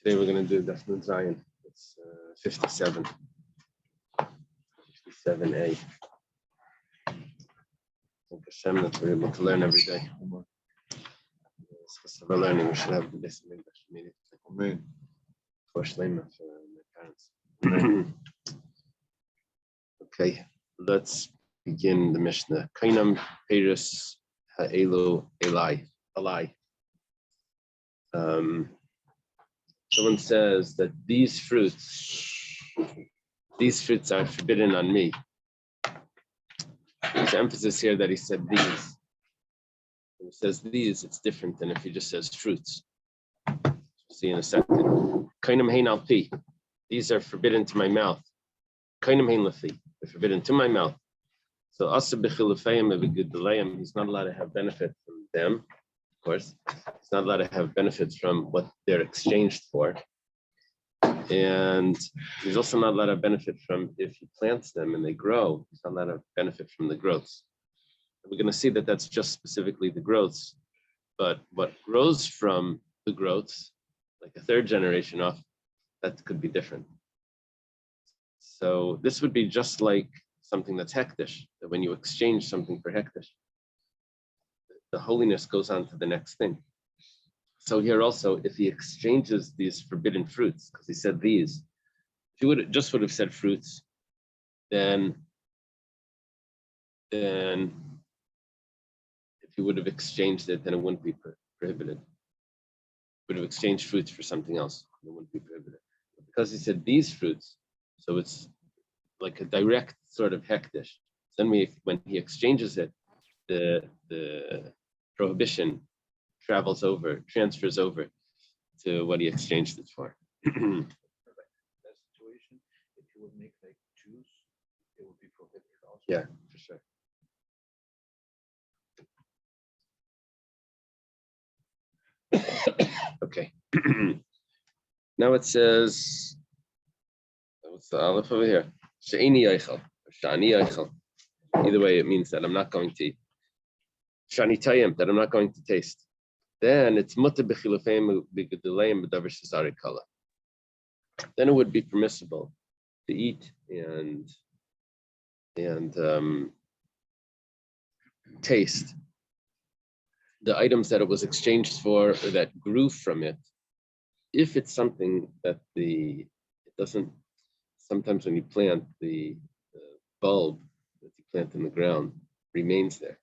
Today we're going to do Daf Nun Zayin. It's 57. 57a. Thank Hashem that we're able to learn every day. It's for learning. We should have this in English immediately. For Shlema, for my parents. Okay, let's begin the Mishnah. Kainam Peris Ha'elu Elai. Alai. Someone says that these fruits are forbidden on me. There's emphasis here that he said these. When he says these, it's different than if he just says fruits. We'll see in a second. Kainam hein al pi. These are forbidden to my mouth. Kainam hein lafi. They're forbidden to my mouth. So asa b'chilufayim v'gedulayim. He's not allowed to have benefit from them. Of course, he's not allowed to have benefits from what they're exchanged for. And he's also not allowed to benefit from if he plants them and they grow. He's not allowed to benefit from the growths. And we're going to see that that's just specifically the growths. But what grows from the growths, like a third generation off, that could be different. So this would be just like something that's hektish, that when you exchange something for hektish, the holiness goes on to the next thing. So here also, if he exchanges these forbidden fruits, because he said these, if he would have said fruits, then if he would have exchanged it, then it wouldn't be prohibited. Would have exchanged fruits for something else, it wouldn't be prohibited. But because he said these fruits, so it's like a direct sort of hektish. Then when he exchanges it, the prohibition transfers over to what he exchanged it for. That situation, if you would make like juice, it would be prohibited also. Yeah, for sure. Okay. Now it says, what's the aleph over here? She'eni yaichel, or shani yaichel. Either way, it means that I'm not going to eat. Shani tayim, that I'm not going to taste. Then it's muta b'chilufayim b'gedulayim b'davar shezari kala. Then it would be permissible to eat and taste the items that it was exchanged for or that grew from it, if it's something that it doesn't. Sometimes when you plant, the bulb that you plant in the ground remains there.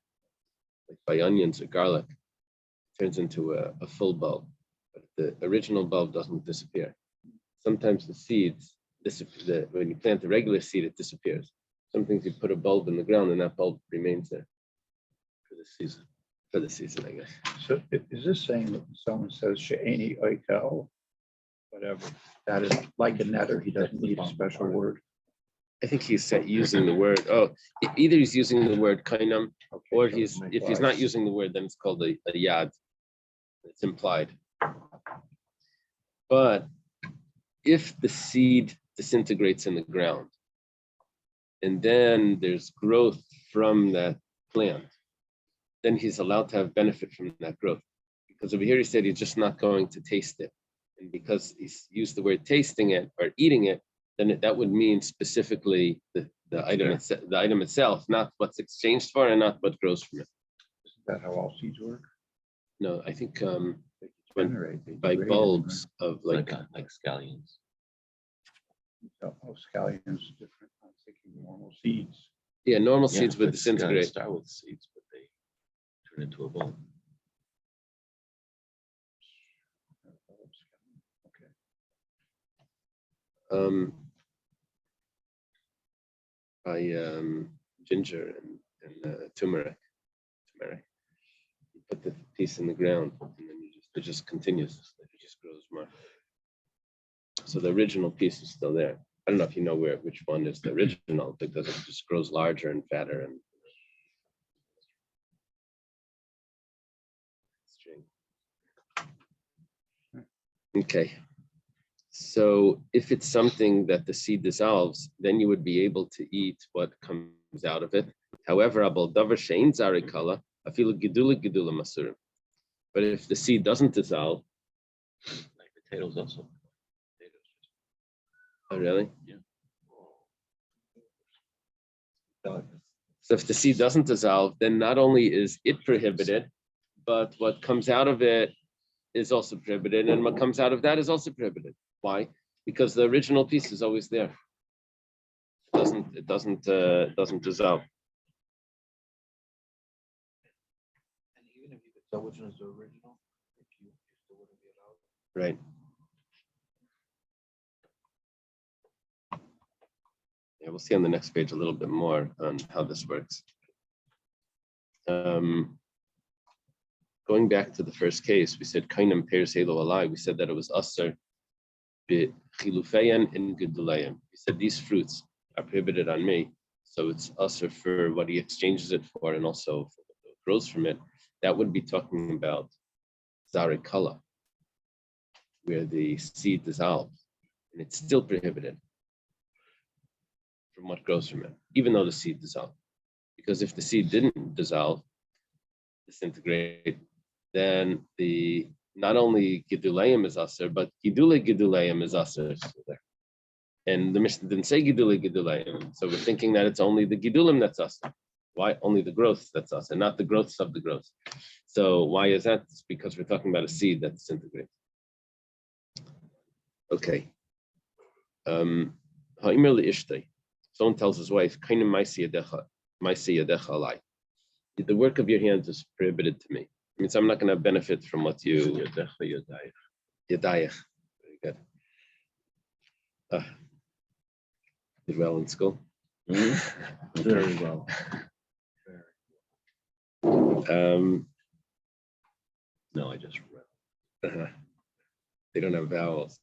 Like by onions or garlic, it turns into a full bulb, but the original bulb doesn't disappear. Sometimes the seeds disappear. When you plant the regular seed, it disappears. Sometimes you put a bulb in the ground and that bulb remains there for the season. For the season, I guess. So is this saying that when someone says she'eni oikel, whatever, that is like a netter, he doesn't need a special word? I think he's using the word. Oh, either he's using the word kainam, or if he's not using the word, then it's called a yad. It's implied. But if the seed disintegrates in the ground, and then there's growth from that plant, then he's allowed to have benefit from that growth. Because over here he said he's just not going to taste it. And because he's used the word tasting it or eating it, then that would mean specifically the item itself, not what's exchanged for and not what grows from it. Isn't that how all seeds work? No, I think by bulbs of like scallions. Scallions is different. I'm thinking normal seeds. Yeah, normal seeds would disintegrate. Start with seeds, but they turn into a bulb. Okay. By ginger and turmeric. You put the piece in the ground, and then it just continues. It just grows more. So the original piece is still there. I don't know if you know which one is the original, because it just grows larger and fatter and. Okay. So if it's something that the seed dissolves, then you would be able to eat what comes out of it. However, but if the seed doesn't dissolve, like potatoes also. Oh, really? Yeah. So if the seed doesn't dissolve, then not only is it prohibited, but what comes out of it is also prohibited, and what comes out of that is also prohibited. Why? Because the original piece is always there. It doesn't dissolve. And even if you could tell which one is the original, if you still wouldn't be allowed. Right. Yeah, we'll see on the next page a little bit more on how this works. Going back to the first case, we said kainam peirs halo alai. We said that it was aser b'chilufeyan and gedulayim. We said these fruits are prohibited on me, so it's aser for what he exchanges it for, and also for what grows from it. That would be talking about zarikala, where the seed dissolves, and it's still prohibited from what grows from it, even though the seed dissolved. Because if the seed didn't dissolve, disintegrate, then the not only giduleim is aser, but giduleim is aser. And the Mishnah didn't say giduleim, so we're thinking that it's only the gidulim that's aser. Why only the growth that's aser, not the growths of the growth? So why is that? It's because we're talking about a seed that disintegrates. Okay. Someone tells his wife, the work of your hands is prohibited to me. It means I'm not going to benefit from what you. Yadayach. Very good. Did well in school. Very well. No, I just read. They don't have vowels.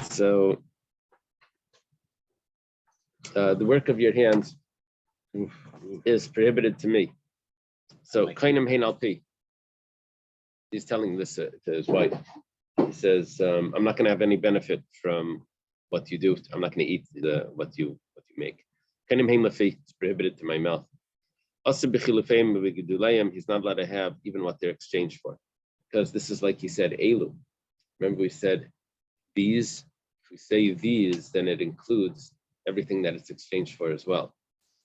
So the work of your hands is prohibited to me. So kainam hein alpi. He's telling this to his wife. He says, I'm not going to have any benefit from what you do. I'm not going to eat what you make. Kainam hein lafi. It's prohibited to my mouth. Also b'chilufeim, he's not allowed to have even what they're exchanged for, because this is like he said, elu. Remember we said these. If we say these, then it includes everything that it's exchanged for as well.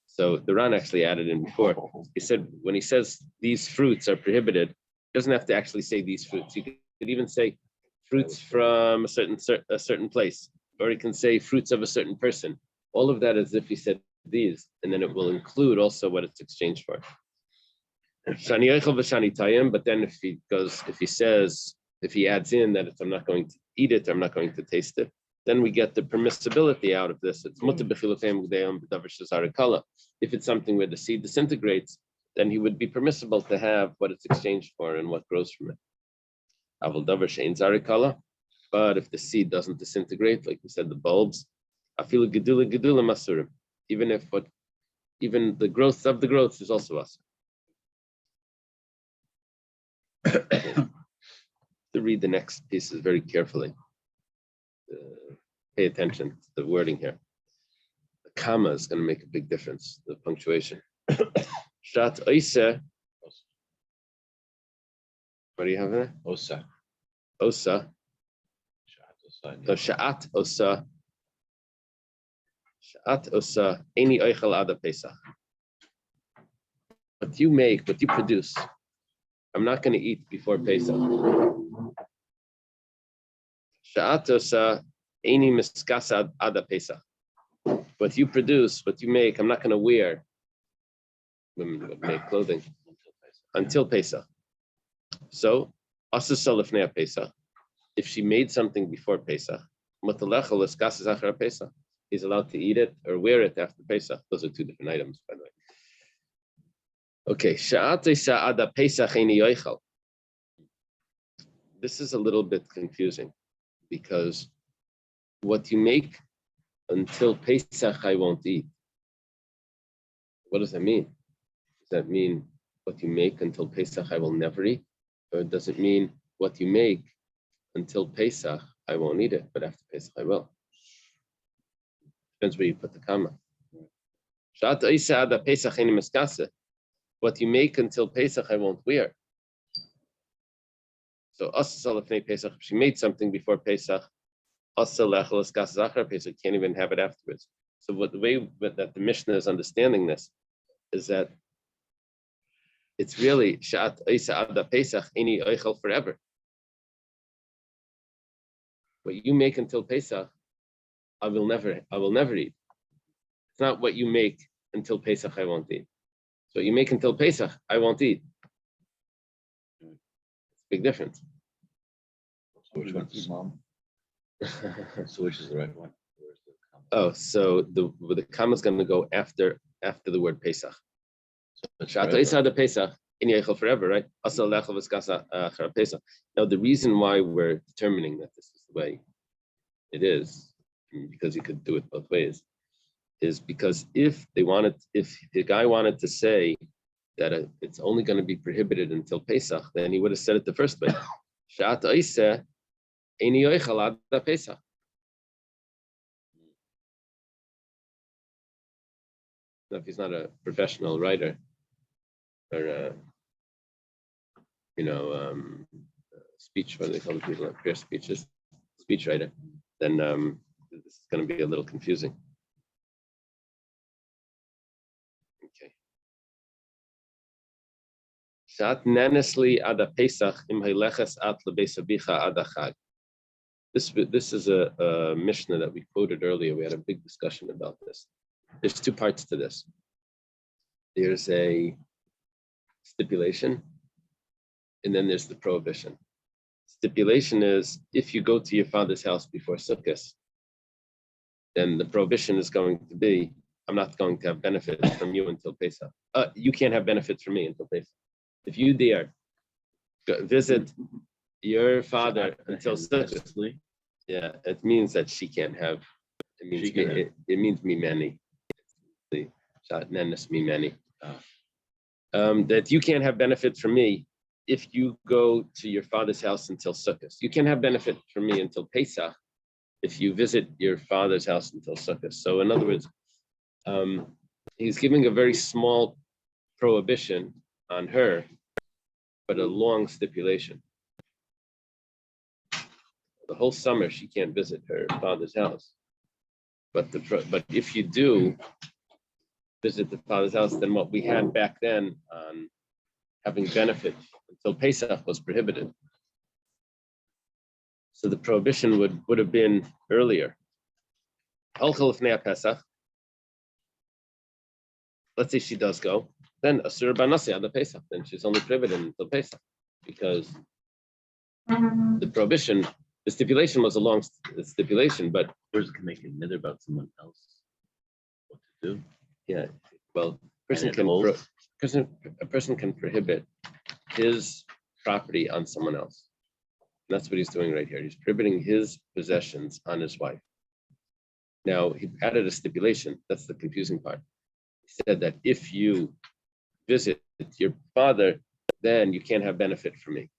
So the Ran actually added in before. He said when he says these fruits are prohibited, he doesn't have to actually say these fruits. He could even say fruits from a certain place, or he can say fruits of a certain person. All of that as if he said these, and then it will include also what it's exchanged for. But then if he adds in that I'm not going to eat it, I'm not going to taste it, then we get the permissibility out of this. It's if it's something where the seed disintegrates, then he would be permissible to have what it's exchanged for and what grows from it. But if the seed doesn't disintegrate, like we said, the bulbs, even the growth of the growth is also us. To read the next pieces very carefully. Pay attention to the wording here. The comma is going to make a big difference, the punctuation. Shat oisa. What do you have there? Osa. Osa. So sha'at osa. Sha'at osa. Eni oichel ada pesach. What you make, what you produce, I'm not going to eat before Pesach. Sha'at osa. Eni miskasa ada pesach. What you produce, what you make, I'm not going to wear. Women would make clothing until Pesach. So, asa salafnei Pesach. If she made something before Pesach, he's allowed to eat it or wear it after Pesach. Those are two different items, by the way. Okay, ada Pesach eni yoichel. This is a little bit confusing because what you make until Pesach I won't eat. What does that mean? Does that mean what you make until Pesach I will never eat? Or does it mean what you make until Pesach I won't eat it, but after Pesach I will? Depends where you put the comma. What you make until Pesach I won't wear. So if she made something before Pesach, Also, lechelas gas zachar pesach can't even have it afterwards. So the way that the Mishnah is understanding this is that it's really shat isa ada pesach any oichel forever. What you make until Pesach, I will never eat. It's not what you make until Pesach, I won't eat. So what you make until Pesach, I won't eat. It's a big difference. So which one's mom? So which is the right one? Where's the comma? Oh, so the comma is going to go after the word Pesach. Shat isa ada Pesach. Forever, right? Now, the reason why we're determining that this is the way it is, because you could do it both ways, is because if the guy wanted to say that it's only going to be prohibited until Pesach, then he would have said it the first way. Shat isa eini oichel ad Pesach. Now, if he's not a professional writer or speech, what do they call the people like prayer speeches, speechwriter, then this is going to be a little confusing. Okay. Shat nanesli ada Pesach im heileches at lebesabicha ada chag. This is a Mishnah that we quoted earlier. We had a big discussion about this. There's two parts to this. There's a stipulation, and then there's the prohibition. Stipulation is if you go to your father's house before Sukkot, then the prohibition is going to be, I'm not going to have benefits from you until Pesach. You can't have benefits from me until Pesach. If you dare visit your father until Sukkot, yeah, it means that she can't have. It means me many. Me many. That you can't have benefits from me if you go to your father's house until Sukkot. You can't have benefit from me until Pesach if you visit your father's house until Sukkot. So in other words, he's giving a very small prohibition on her, but a long stipulation. The whole summer she can't visit her father's house. But if you do visit the father's house, then what we had back then on having benefit until Pesach was prohibited. So the prohibition would have been earlier. Pesach. Let's say she does go, then asur banasi ad Pesach. Then she's only prohibited until Pesach because the prohibition, the stipulation was a long stipulation, but person can make a nidr about someone else what to do. Yeah, well, a person can prohibit his property on someone else. And that's what he's doing right here. He's prohibiting his possessions on his wife. Now, he added a stipulation. That's the confusing part. He said that if you visit your father, then you can't have benefit from me.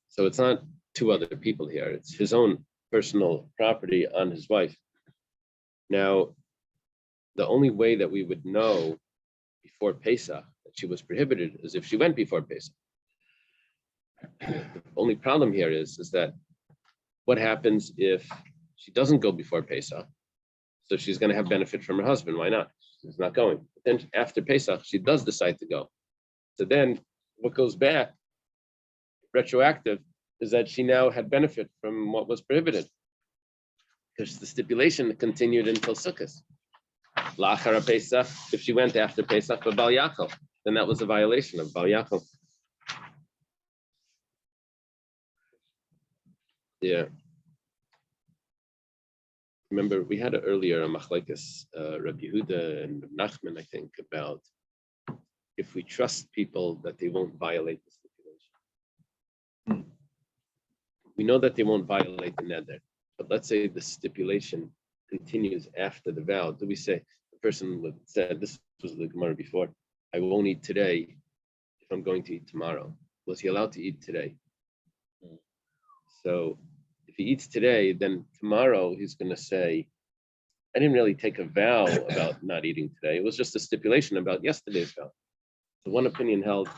So it's not two other people here. It's his own personal property on his wife. Now, the only way that we would know before Pesach that she was prohibited is if she went before Pesach. The only problem here is that what happens if she doesn't go before Pesach? So she's going to have benefit from her husband. Why not? She's not going. But then after Pesach, she does decide to go. So then what goes back, retroactive, is that she now had benefit from what was prohibited. Because the stipulation continued until Sukkot. La'achara Pesach, if she went after Pesach for Bal Yachal, then that was a violation of Bal Yachal. Yeah. Remember, we had earlier a machlekes, Rabbi Yehuda and Nachman, I think, about if we trust people that they won't violate the stipulation. We know that they won't violate the neder, but let's say the stipulation continues after the vow. Do we say the person said, this was the Gemara before, I won't eat today if I'm going to eat tomorrow? Was he allowed to eat today? So if he eats today, then tomorrow he's going to say, I didn't really take a vow about not eating today. It was just a stipulation about yesterday's vow. So one opinion held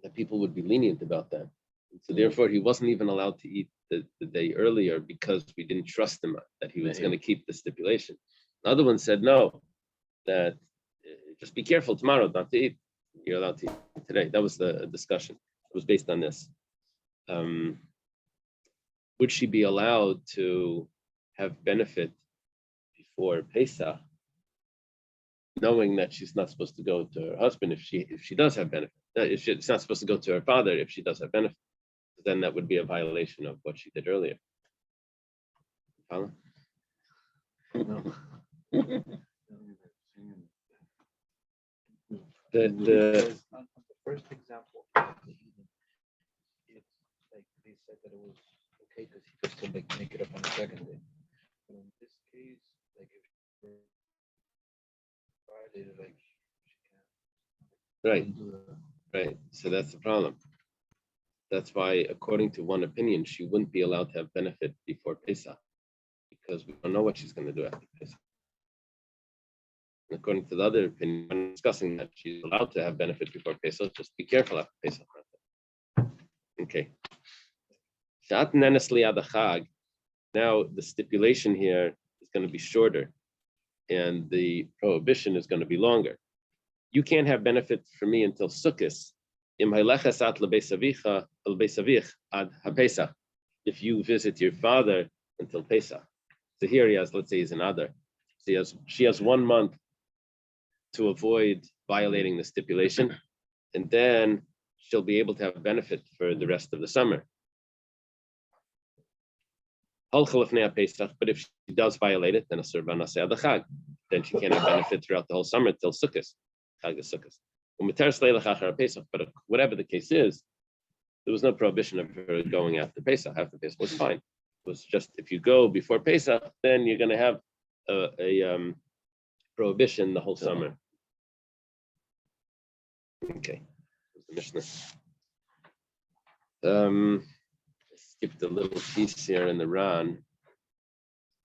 that people would be lenient about that. So therefore, he wasn't even allowed to eat the day earlier because we didn't trust him that he was going to keep the stipulation. The other one said no, that just be careful tomorrow not to eat. You're allowed to eat today. That was the discussion. It was based on this. Would she be allowed to have benefit before Pesach, knowing that she's not supposed to go to her husband if she does have benefit? If she's not supposed to go to her father if she does have benefit, then that would be a violation of what she did earlier. Follow? No. The On the first example, it's like they said that it was okay because he could still make it up on the second day. But in this case, like if Friday, like she right, can't do that. right. So that's the problem. That's why, according to one opinion, she wouldn't be allowed to have benefit before Pesach because we don't know what she's going to do after Pesach. And according to the other opinion, when discussing that she's allowed to have benefit before Pesach, just be careful after Pesach. Okay. Now the stipulation here is going to be shorter, and the prohibition is going to be longer. You can't have benefit for me until Sukkot. If you visit your father until Pesach. So here he has, let's say he's an Adar. So she has 1 month to avoid violating the stipulation, and then she'll be able to have benefit for the rest of the summer. But if she does violate it, then then she can't have benefit throughout the whole summer till Sukkot. But whatever the case is, there was no prohibition of her going after Pesach. After Pesach was fine. It was just if you go before Pesach, then you're going to have a prohibition the whole summer. Okay, the Mishnah. Skipped a little piece here in the Ran.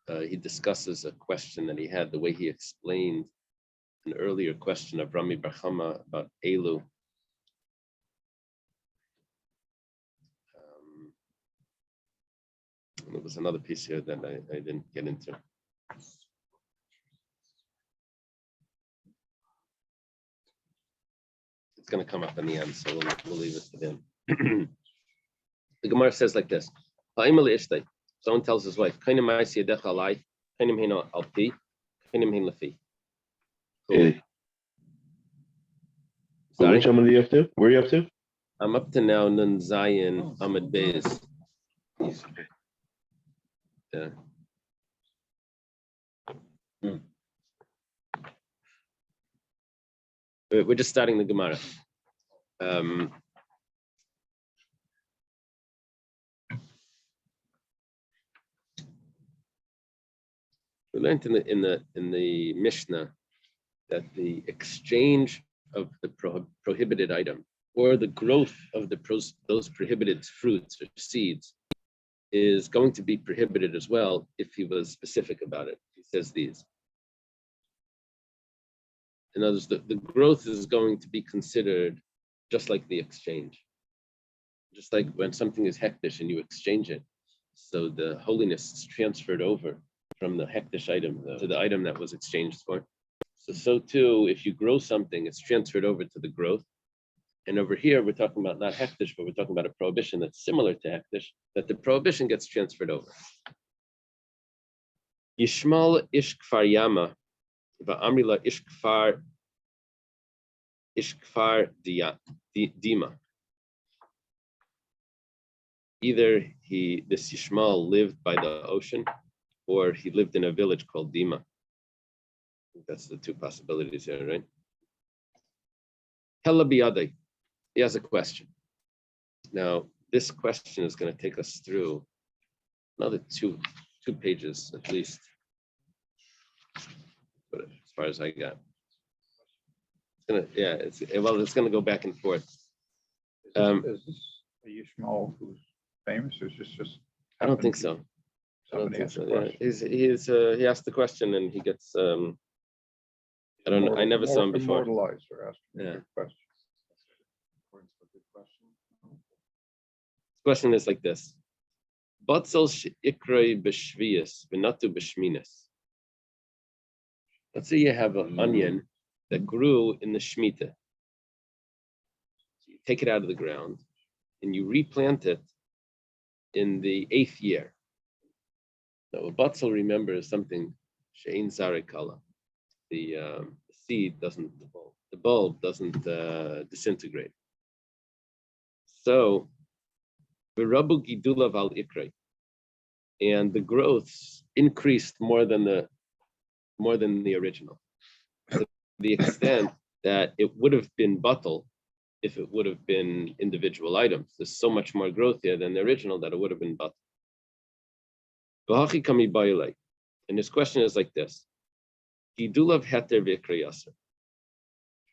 He discusses a question that he had, the way he explained an earlier question of Rami Bar Chama about Elu. There was another piece here that I didn't get into. It's going to come up in the end, so we'll leave it to them. The Gemara says like this. Someone tells his wife, sorry? Which one are you up to? Where are you up to? I'm up to now Nun Zayin Ahmed Beis. Yeah. We're just starting the Gemara. We learned in the Mishnah that the exchange of the prohibited item or the growth of those prohibited fruits or seeds is going to be prohibited as well if he was specific about it. He says these. In other words, the growth is going to be considered just like the exchange. Just like when something is hektish and you exchange it, so the holiness is transferred over from the hektish item to the item that was exchanged for. So too, if you grow something, it's transferred over to the growth. And over here, we're talking about not hektish, but we're talking about a prohibition that's similar to hektish, that the prohibition gets transferred over. Yishmal ish kfar yama, va'amrila ish kfar dima. Either this Yishmael lived by the ocean, or he lived in a village called Dima. I think that's the two possibilities here, right? Hella biyadai. He has a question. Now, this question is going to take us through another two pages at least. But as far as I got, it's going to go back and forth. Is this a Yishmael who's famous, or is this just? I don't think so. Somebody asked a Yeah. question. He asked the question and he gets. I don't know. I never saw him before. Immortalized or asking Yeah. a good question. question is like this. Batzel ikroi b'shvius v'natu b'shminis. Let's say you have an onion that grew in the Shemitah. So you take it out of the ground and you replant it in the 8th year. Now, a batzel, remember, is something she'ein zarikala. The seed doesn't, the bulb doesn't disintegrate. So, v'rabu gidulav al ikrei, and the growths increased more than the original, to the extent that it would have been batal if it would have been individual items. There's so much more growth here than the original that it would have been batal. And his question is like this: Gidulav heter v'ikriyaser.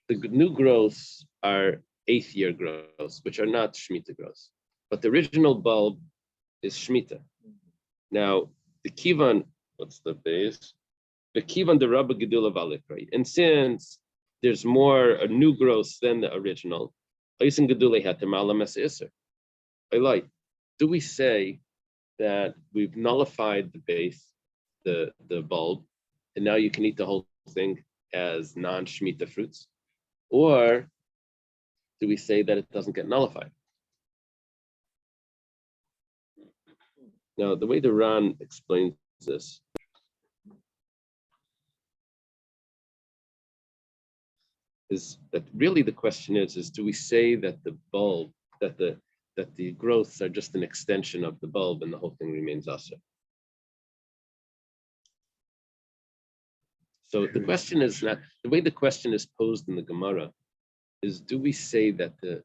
The new growths are 8th year growths, which are not Shemitah growths, but the original bulb is Shemitah. Now the kivan, what's the base? The kivan the rabba gedulav alikray. And since there's more new growths than the original, do we say that we've nullified the base, the bulb, and now you can eat the whole thing as non-Shemitah fruits? Or do we say that it doesn't get nullified? Now, the way the Ran explains this is that really the question is do we say that the bulb, that the growths are just an extension of the bulb and the whole thing remains asa? So the question is not, the way the question is posed in the Gemara is, do we say that the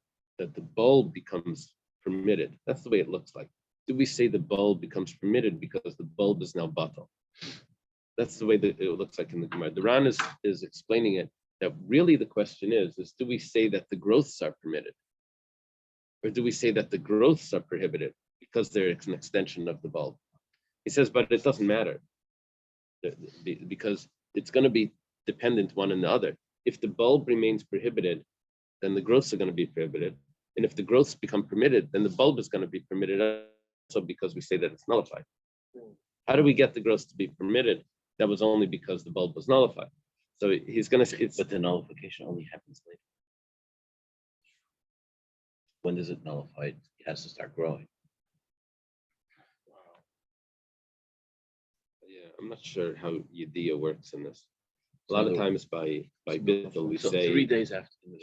bulb becomes permitted? That's the way it looks like. Do we say the bulb becomes permitted because the bulb is now batal? That's the way that it looks like in the Gemara. The Ran is explaining it, that really the question is do we say that the growths are permitted? Or do we say that the growths are prohibited because they're an extension of the bulb? He says, but it doesn't matter, because it's going to be dependent one on the other. If the bulb remains prohibited, then the growths are going to be prohibited. And if the growths become permitted, then the bulb is going to be permitted also, because we say that it's nullified. How do we get the growths to be permitted? That was only because the bulb was nullified. So he's going to say it's. But the nullification only happens later. When does it nullify? It has to start growing. Yeah, I'm not sure how Yediyah works in this. A lot of times by Bittul we So say 3 days after the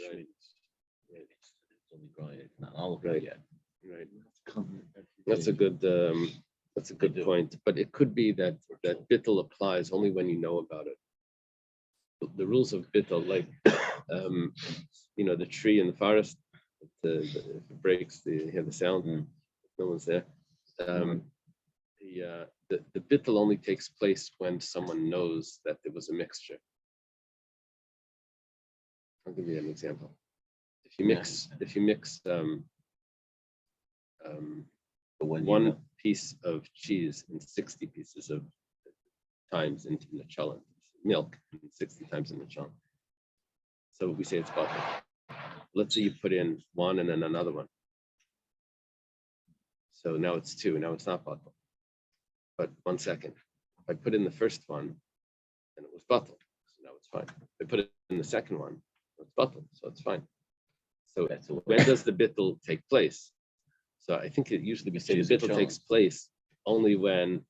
Right. it's only growing. It's not nullified yet. right. That's a good point. But it could be that Bittul applies only when you know about it. The rules of Bittul, like the tree in the forest, if it breaks, you hear the sound. No one's there. The Bittul only takes place when someone knows that there was a mixture. I'll give you an example. If you mix But when one piece of cheese in 60 pieces of times in the challah, milk 60 times in the challah, so we say it's butter. Let's say you put in one and then another one. So now it's 2. Now it's not butter. But 1 second. If I put in the first one, and it was butter, so now it's fine. If I put it in the second one, it's butter, so it's fine. So when does the bittul take place? So I think it usually we say the bittul takes place only when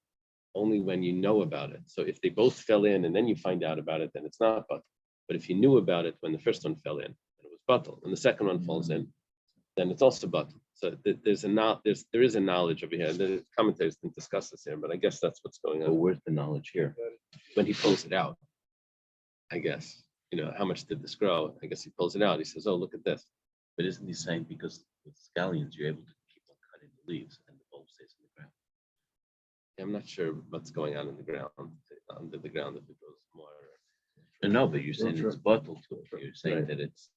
you know about it. So if they both fell in and then you find out about it, then it's not butter. But if you knew about it when the first one fell in, and it was butter, and the second one falls in, then it's also butter. So there is a knowledge over here. The commentators didn't discuss this here, but I guess that's what's going But on. where's the knowledge here? When he pulls it out, I guess, how much did this grow? I guess he pulls it out. He says, oh, look at this. But isn't he saying because with scallions you're able to keep on cutting the leaves and the bulb stays in the ground? I'm not sure what's going on in the ground, under the ground, if it goes more. No, but you're saying it's bottled to it. You're saying Right. that it's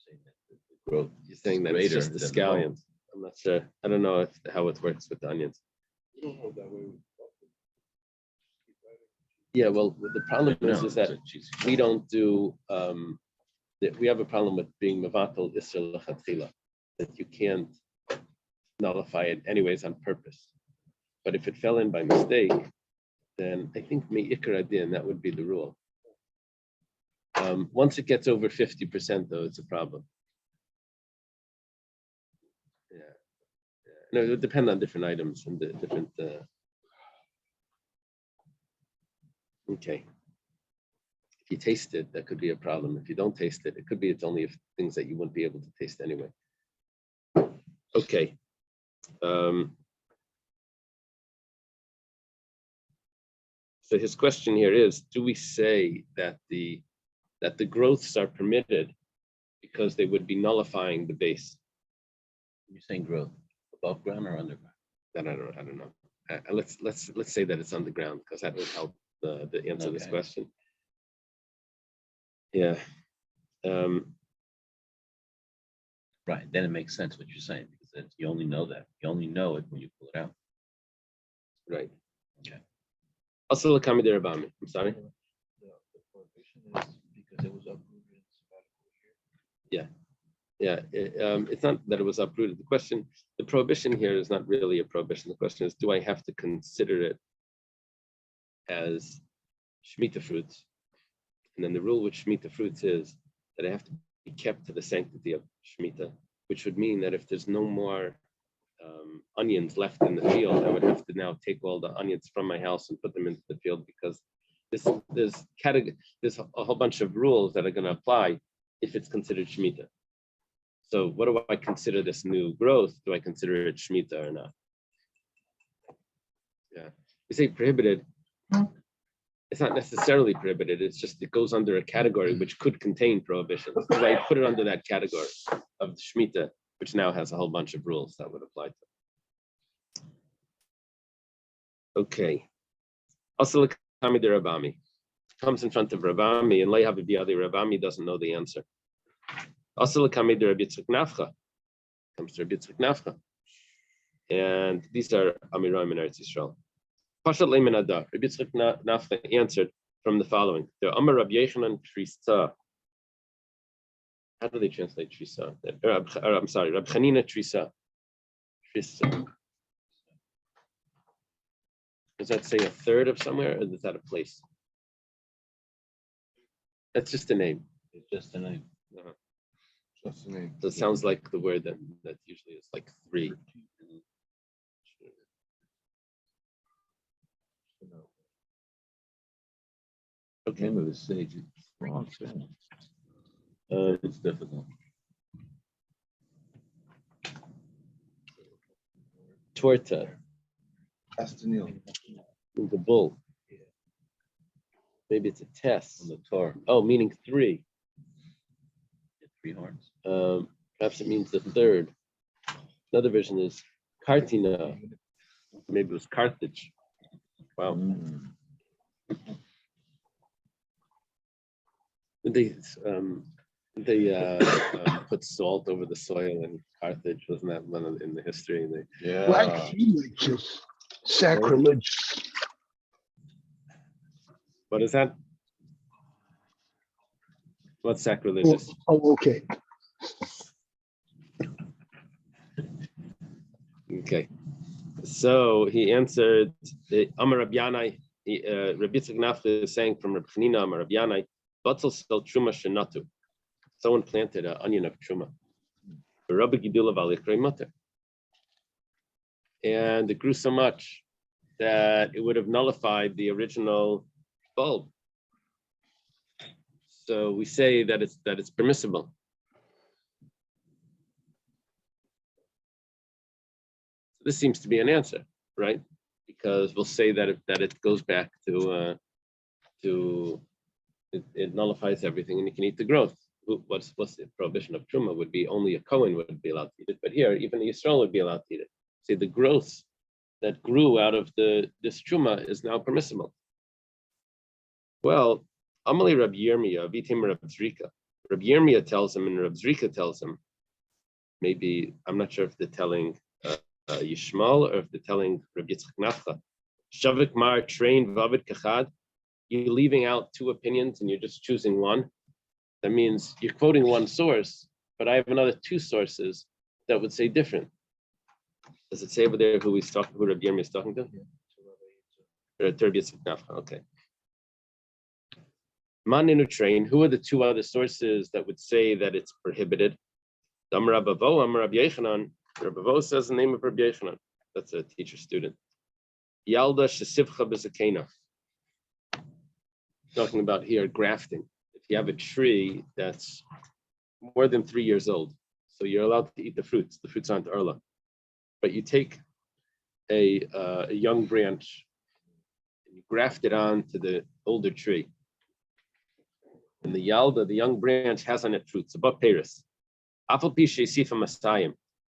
saying that the growth. You're saying that it's just the greater than bulb. scallions. I'm not sure. I don't know how it works with the onions. Yeah, well, the problem No, is that we don't do. We have a problem with being mevatel isser lechatchila, that you can't nullify it anyways on purpose. But if it fell in by mistake, then I think me'ikar adin, that would be the rule. Once it gets over 50%, though, it's a problem. Yeah. No, it would depend on different items and the different. Okay. If you taste it, that could be a problem. If you don't taste it, it could be it's only if things that you wouldn't be able to taste anyway. Okay. So his question here is: do we say that the growths are permitted because they would be nullifying the base? You're saying growth above ground or underground? Then I don't know. Let's say that it's underground because that would help the answer this question. Yeah. Right. Then it makes sense what you're saying because you only know that. You only know it when you pull it out. Right. Okay. Also, I'm sorry. The prohibition is because it was uprooted in sabbatical year. Yeah. It's not that it was uprooted. The prohibition here is not really a prohibition. The question is, do I have to consider it as Shemitah fruits? And then the rule with Shemitah fruits is that I have to be kept to the sanctity of Shemitah, which would mean that if there's no more onions left in the field, I would have to now take all the onions from my house and put them into the field because there's a whole bunch of rules that are going to apply if it's considered Shemitah. So what do I consider this new growth? Do I consider it Shemitah or not? Yeah. We say prohibited. It's not necessarily prohibited. It's just it goes under a category which could contain prohibitions. So I put it under that category of Shemitah, which now has a whole bunch of rules that would apply to it. Okay. Also, Rabami comes in front of Rabami, and Rabami doesn't know the answer. Also, Rabbi Yitzchak Nafcha comes to Rabbi Yitzchak Nafcha, and these are Amiroim in Eretz Yisrael. Pashat Leiman Adar. Rabbi Yitzchak Nafcha answered from the following: the Amar Rabbi Yechanan Trisa. How do they translate Trisa? I'm sorry, Rabbi Chanina Trisa. Trisa. Does that say a third of somewhere, or is that a place? That's just a name. It's just a name. Uh-huh. That's the name. So it sounds like the word that usually is like three. Okay. Name of the sage. It's difficult. Torta. The bull. Maybe it's a test. On the Torah. Oh, meaning three. 3 horns. Perhaps it means the third. Another version is Cartina. Maybe it was Carthage. Wow. They put salt over the soil in Carthage. Wasn't that one in the history? Yeah. Black Felix is sacrilege. What is that? What's sacrilegious? Oh, okay. Okay. So he answered, Amar Rabbi Yanai, Rabbi Yitzchak Nafcha is saying from Rabbi Chanina, Amar Rabbi Yanai, Batzal sel truma shenatu. Someone planted an onion of truma. Rabbi Gidula v'alikrei muter. And it grew so much that it would have nullified the original bulb. So we say that it's permissible. This seems to be an answer, right? Because we'll say that it goes back to it nullifies everything, and you can eat the growth. What's the prohibition of truma would be only a Kohen would be allowed to eat it, but here even the Yisrael would be allowed to eat it. See, the growth that grew out of this truma is now permissible. Well, Amali Rabbi Yirmiyah, Vitim Rabbi Zrika. Rabbi Yirmiyah tells him, and Rabbi Zrika tells him. Maybe I'm not sure if they're telling Yishmael or if they're telling Rabbi Yitzchak Nafcha. Shavik Mar train Vavid Kachad. You're leaving out two opinions and you're just choosing one. That means you're quoting one source, but I have another two sources that would say different. Does it say over there who he's talking, who Rabbi Yirmiyah is talking to? Okay. Maninu train. Who are the two other sources that would say that it's prohibited? Amar Rabavo, Amar Rabbi Yechanan. Rabavo says the name of Rabbi Yechanan. That's a teacher student. Yalda shesivcha b'zakena. Talking about here grafting. If you have a tree that's more than 3 years old, so you're allowed to eat the fruits. The fruits aren't arla, but you take a young branch and you graft it onto the older tree. And the yalda, the young branch, has on it fruits, above Paris.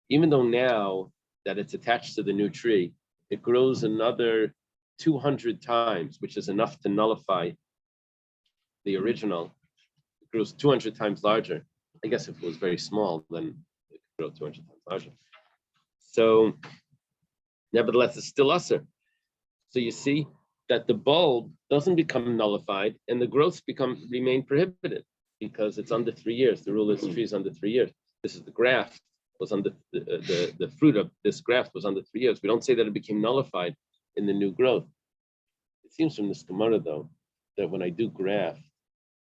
Even though now that it's attached to the new tree, it grows another 200 times, which is enough to nullify the original. It grows 200 times larger. I guess if it was very small, then it could grow 200 times larger. So, nevertheless, it's still usher. So you see that the bulb doesn't become nullified and the growths remain prohibited because it's under 3 years. The rule is the tree is under 3 years. This is the graft was under the fruit of this graft was under 3 years. We don't say that it became nullified in the new growth. It seems from this Gemara though that when I do graft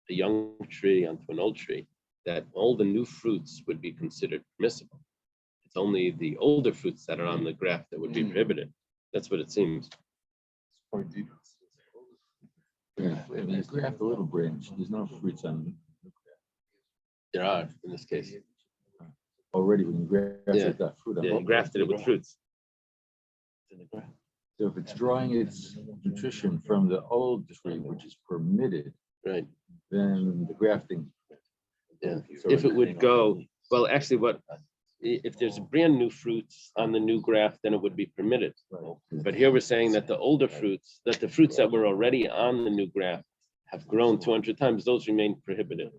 a young tree onto an old tree, that all the new fruits would be considered permissible. It's only the older fruits that are on the graft that would be prohibited. That's what it seems. Yeah, when you graft a little branch, there's no fruits on it. There are in this case. Already when you graft Yeah. it, got fruit on Yeah, you grafted it with fruits. So if it's drawing its nutrition from the old tree, which is permitted, Right. then the grafting. Yeah. So If it would go, well, actually, if there's brand new fruits on the new graft, then it would be permitted. But here we're saying that the older fruits, that the fruits that were already on the new graft have grown 200 times, those remain prohibited.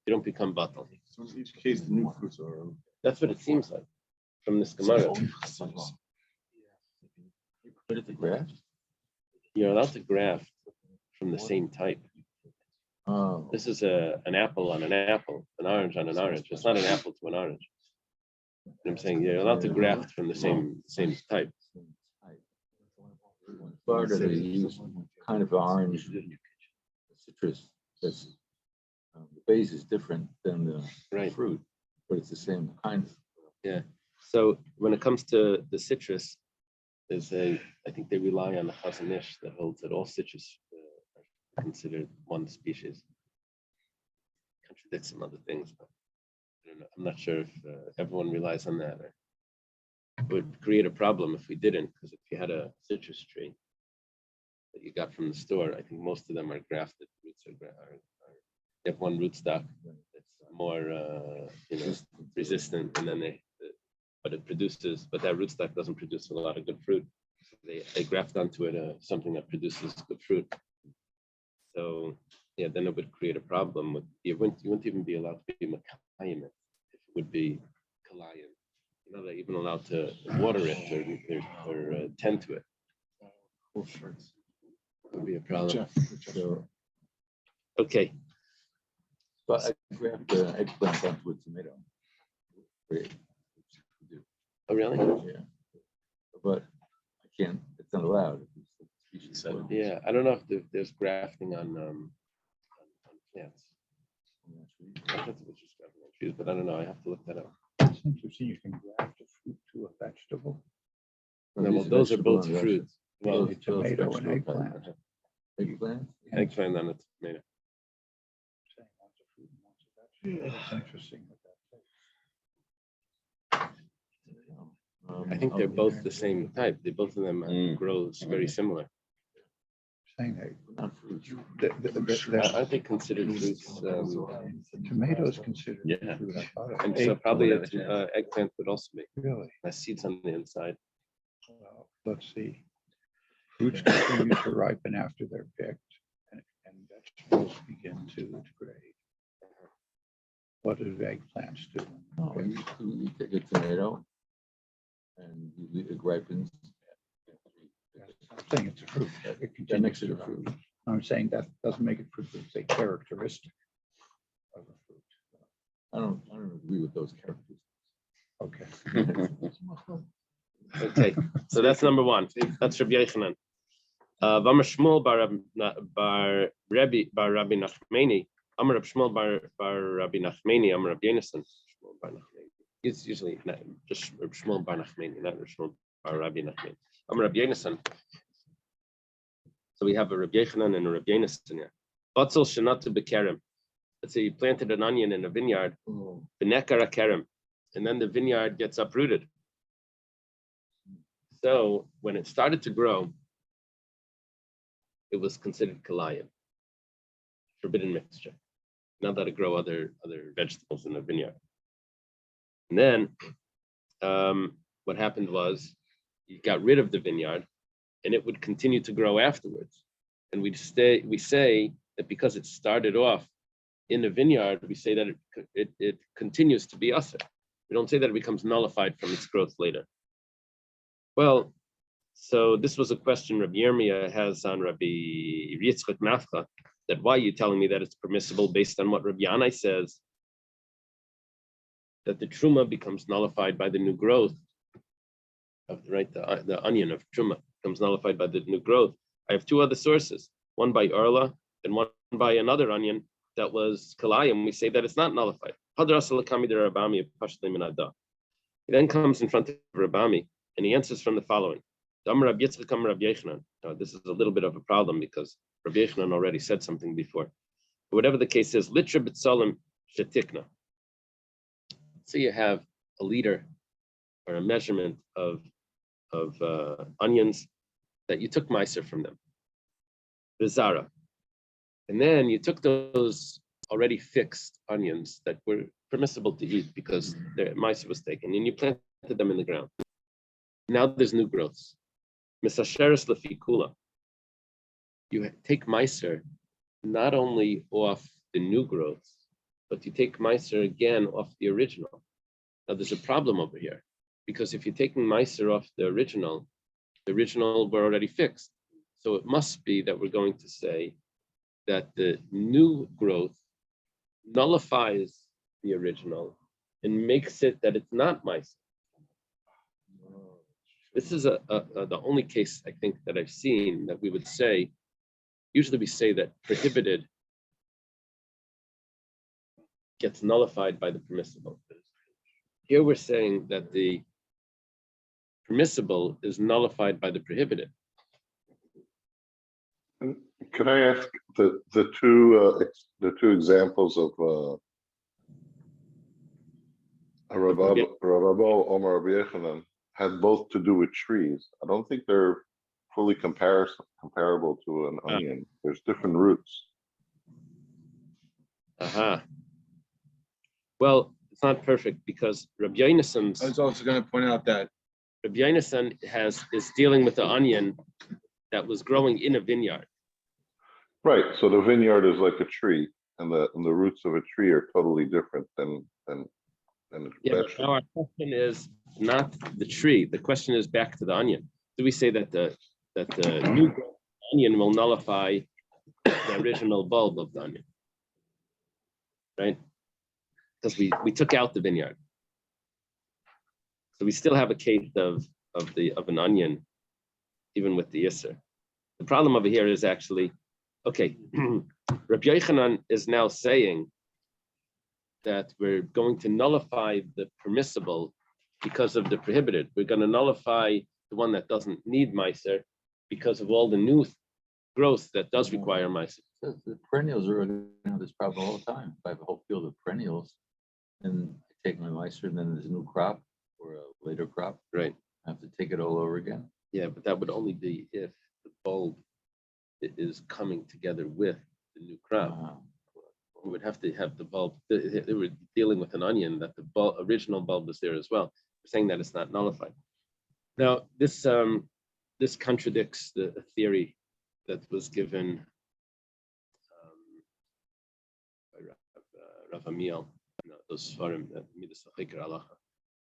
They don't become batal. So in each case, the new fruits are. That's what it seems like from this Gemara. Put it to graft? You're allowed to graft from the same type. Oh. This is an apple on an apple, an orange on an orange. It's not an apple to an orange. I'm saying you're allowed to graft from the same type. Florida, they use kind of orange citrus. That's the base is different than the Right. fruit, but it's the same kind of. Yeah. So when it comes to the citrus, I think they rely on the Chazanish that holds that all citrus are considered one species. Contradicts some other things, but I don't know. I'm not sure if everyone relies on that. Or it would create a problem if we didn't, because if you had a citrus tree that you got from the store, I think most of them are grafted. Roots are you have one rootstock that's more resistant, and then but that rootstock doesn't produce a lot of good fruit. So they graft onto it something that produces good fruit. So yeah, then it would create a problem with you wouldn't even be allowed to be makayim if it would be kalayim. You're not even allowed to water it or tend to it. It would be a problem. So, Okay. but I graft the eggplant onto a tomato. Great. Oh really? Yeah. But I can't, it's not allowed. It's So yeah, I don't know if there's grafting on plants. I thought it was just grafting on trees, but I don't know. I have to look that up. It's interesting, you can graft a fruit to a vegetable, No, well, those are both fruits. Well, a tomato and eggplant. Eggplant? eggplant on a tomato. Saying one's a fruit and one's a vegetable. It's interesting what that says. I think they're both the same type. Both of them grow very similar. Saying that Not fruits. Aren't they considered fruits? the tomato is considered. a Yeah. fruit. I thought it And was so probably eggplant. eggplant would also be. Really? Has seeds on the inside. Well, let's see. Fruits continue to ripen after they're picked, and vegetables begin to degrade. What do eggplants do? No, you take a tomato and it ripens. I'm saying it's a fruit. It That continues makes it to a fruit. ripen. I'm saying that doesn't make it fruit, it's a characteristic of a fruit. I don't agree with those characters. Okay. Okay, so that's number one. That's Rabbi Yochanan. V'amar Shmuel bar Rabbi Nachmani. Amar Rabbi Shmuel bar Rabbi Nachmani. Amar Rabbi Yonasan. Shmuel bar Nachmani. It's usually not just Rabbi Shmuel bar Nachmani, not Rabbi Shmuel bar Rabbi Nachmani. Amar Rabbi Yonasan. So we have a Rabbi Yochanan and a Rabbi Yonasan here. Batzel shenatu bekerem. Let's say you planted an onion in a vineyard, v'nekar kerem, and then the vineyard gets uprooted. So when it started to grow, it was considered kalayim, forbidden mixture. Not that it grow other vegetables in the vineyard. And then what happened was you got rid of the vineyard, and it would continue to grow afterwards. And we say that because it started off in the vineyard, we say that it continues to be usher. We don't say that it becomes nullified from its growth later. Well, so this was a question Rabbi Yirmiyah has on Rabbi Yitzchak Nafcha, that why are you telling me that it's permissible based on what Rabbi Yanai says, that the truma becomes nullified by the new growth of the onion of truma becomes nullified by the new growth. I have two other sources, one by Arla and one by another onion that was kalayim. We say that it's not nullified. He then comes in front of Rabami and he answers from the following. Now, this is a little bit of a problem because Rabbi Yochanan already said something before. But whatever the case is, litra b'tzalim shetikna. So you have a liter or a measurement of onions that you took meiser from them, bizarra, and then you took those already fixed onions that were permissible to eat because their meiser was taken, and you planted them in the ground. Now there's new growths. Misasheres lefikula. You take meiser not only off the new growths, but you take meiser again off the original. Now there's a problem over here, because if you're taking meiser off the original were already fixed. So it must be that we're going to say that the new growth nullifies the original and makes it that it's not meiser. This is the only case I think that I've seen that we would say, usually we say that prohibited gets nullified by the permissible. Here we're saying that the permissible is nullified by the prohibited. Can I ask the two examples of Rabbo Omer Rabbi Yochanan had both to do with trees. I don't think they're fully comparable to an onion. There's different roots. Aha. Well, it's not perfect because Rabbi Yonasan's. I was also going to point out that Rabbi Yonasan is dealing with the onion that was growing in a vineyard. Right. So the vineyard is like a tree, and the roots of a tree are totally different than Yeah, but now our question is not the tree. The question is back to the onion. Do we say that the new onion will nullify the original bulb of the onion? Right? Because we took out the vineyard. So we still have a case of an onion, even with the Yisr. The problem over here is actually, okay, Rabbi Yochanan is now saying that we're going to nullify the permissible because of the prohibited. We're going to nullify the one that doesn't need meiser because of all the new growth that does require meiser. The perennials are going to have this problem all the time. If I have a whole field of perennials and I take my meiser and then there's a new crop or a later crop, Right. I have to take it all over again. Yeah, but that would only be if the bulb is coming together with the new crop. We would have to have the bulb. They were dealing with an onion that the original bulb was there as well. We're saying that it's not nullified. Now, this contradicts the theory that was given by Rav Amiel.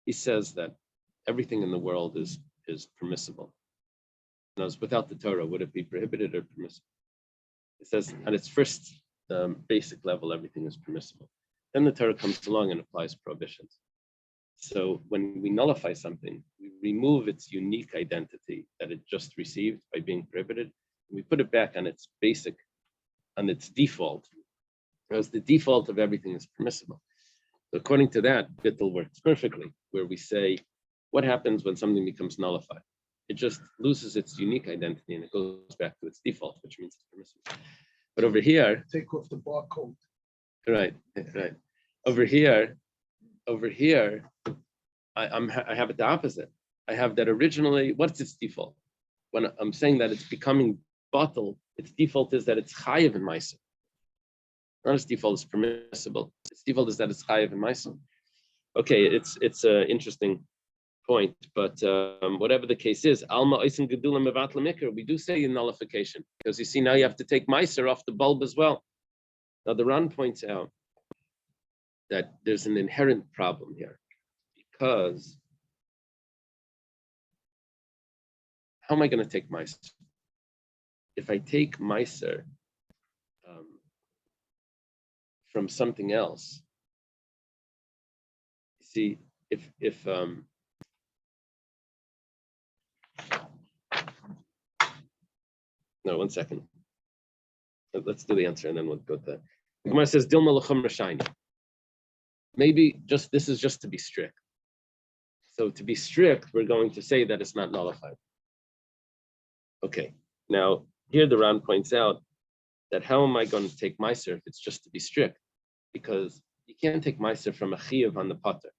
He says that everything in the world is permissible. Now, without the Torah, would it be prohibited or permissible? It says at its first basic level, everything is permissible. Then the Torah comes along and applies prohibitions. So when we nullify something, we remove its unique identity that it just received by being prohibited, and we put it back on its basic, on its default, because the default of everything is permissible. So according to that, bittul works perfectly, where we say, what happens when something becomes nullified? It just loses its unique identity and it goes back to its default, which means it's permissible. But over here, Take off the barcode. right. Over here, I have it the opposite. I have that originally, what's its default? When I'm saying that it's becoming bottle, its default is that it's chayiv in meiser. Not its default is permissible. Its default is that it's chayiv in meiser. Okay, it's an interesting point, but whatever the case is, alma oisin gedulim mevat lemikra, we do say in nullification, because you see now you have to take meiser off the bulb as well. Now the Ran points out that there's an inherent problem here, because how am I going to take meiser? If I take meiser from something else, see, if no, 1 second. Let's do the answer and then we'll go to that. The Gemara says, Dilma l'chum rashayni. Maybe this is just to be strict. So to be strict, we're going to say that it's not nullified. Okay. Now, here the Ran points out that how am I going to take meiser if it's just to be strict? Because you can't take meiser from a chiyuv on the potter.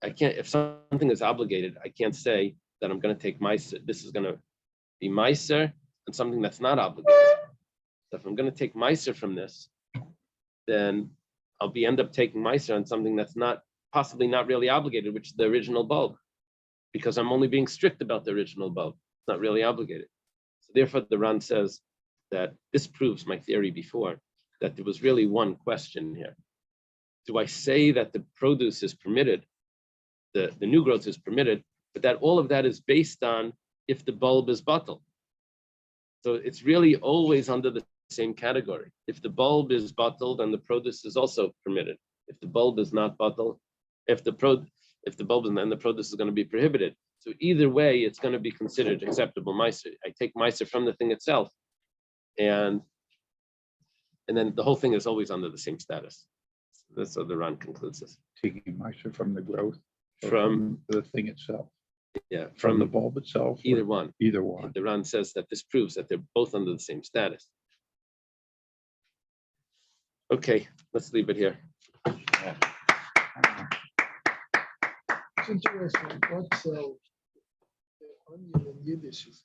I can't, if something is obligated, I can't say that I'm going to take meiser. This is going to be meiser and something that's not obligated. So if I'm going to take meiser from this, then I'll end up taking meiser on something that's possibly not really obligated, which is the original bulb, because I'm only being strict about the original bulb. It's not really obligated. So therefore, the Ran says that this proves my theory before, that there was really one question here. Do I say that the produce is permitted, the new growth is permitted, but that all of that is based on if the bulb is bottled? So it's really always under the same category. If the bulb is bottled, and the produce is also permitted. If the bulb is not bottled, if the bulb is, then the produce is going to be prohibited. So either way, it's going to be considered acceptable meiser. I take meiser from the thing itself, and then the whole thing is always under the same status. So that's how the Ran concludes this. Taking meiser from the growth, or From the thing itself, yeah, from the from bulb itself, or either one. either one. The Ran says that this proves that they're both under the same status. Okay, let's leave it here. It's interesting. What's the onion in Yiddish is